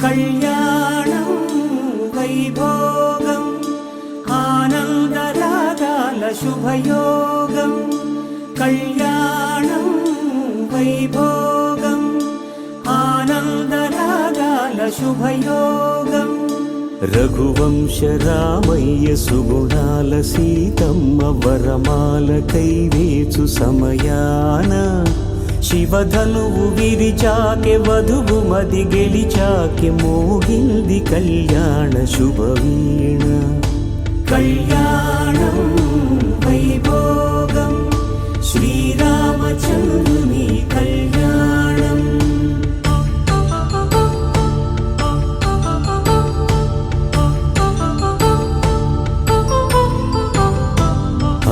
కళ్యాణం వైభోగం ఆనందరాగాల శుభయోగం కళ్యాణం వైభోగం ఆనందరాగాల శుభయోగం రఘువంశ రామయ్య సుగుణాల సీతమ్మ వరమాల కైవేచు సమయాన శివధనువు విరిచాకె వధువు మది గెలిచాకె మోగింది కళ్యాణ శుభవీణ కళ్యాణం వైభోగం శ్రీరామచంద్రుని కళ్యాణం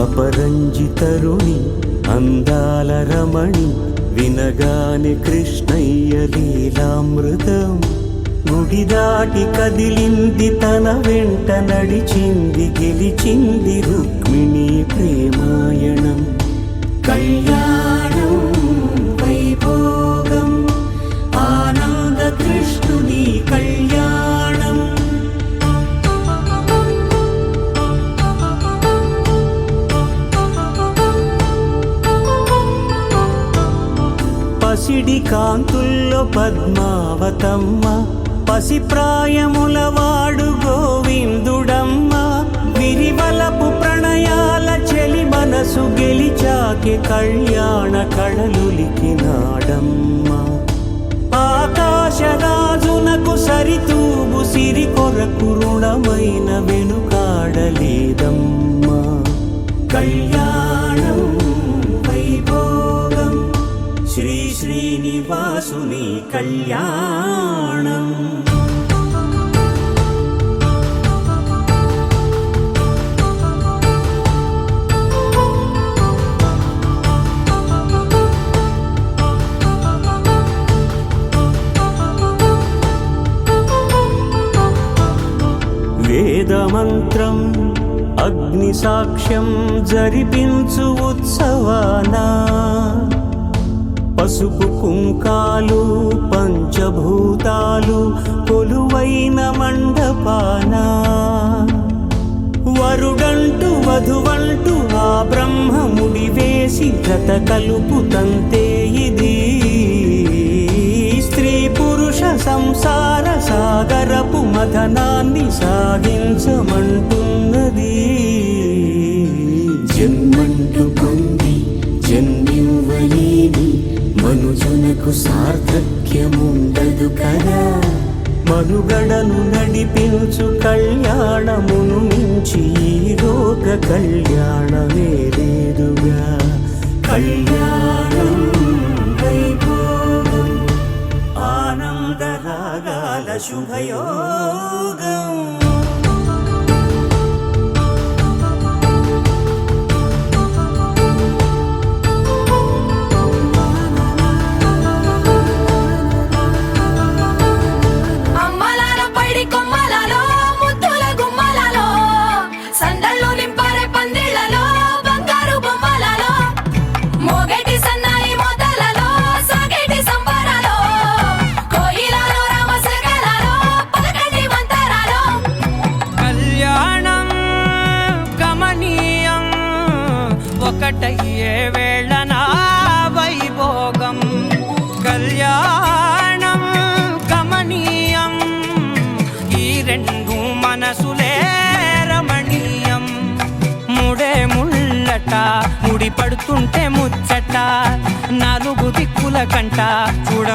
అపరంజి తరుణి అందాల రమణి వినగాని కృష్ణయ్య లీలామృతం గుడి దాటి కదిలింది తన వెంట నడిచింది గెలిచింది రుక్మిణి ప్రేమాయణం కళ్యాణం వైభోగం ఆనంద కృష్ణుని కళ్యాణం పసిడి కాంతుల్లో పద్మావతమ్మ పసిప్రాయముల వాడు గోవిందుడమ్మ విరివలపు ప్రణయాల చెలి మనసు గెలిచాకె కళ్యాణ కళలులికినాడమ్మ ఆకాశరాజునకు సరితూగు సిరి కొరకు రుణమైన వెనుకాడలేదమ్మ కళ్యాణం వైభోగం శ్రీ శ్రీనివాసుని కళ్యాణం వేదమంత్రం అగ్ని సాక్ష్యం జరిపించు ఉత్సవానా పసుపు కుంకాలు పంచభూతాలు కొలువైన మండపాన వరుడంటూ వధువంటూ ఆ బ్రహ్మముడి వేసి జత కలుపుతంతే ఇది స్త్రీ పురుష సంసార సాగరపు మథనాన్ని సాగించమంటున్నది జన్మంటూ పొంది జన్మివ్వలేని మనుజునకు సార్థక్యముండదు కదా మనుగడను నడిపించు కళ్యాణమును మించి ఈ లోక కళ్యాణమే లేదుగా కళ్యాణం వైభోగం ఆనందరాగాల శుభయోగం ఒకటయ్యే వేళనా వైభోగం కళ్యాణం గమనీయం ఈ రెండు మనసులే రమణీయం ముడే ముళ్ళట ముడి పడుతుంటే ముచ్చట నాలుగు దిక్కుల కంట చూడ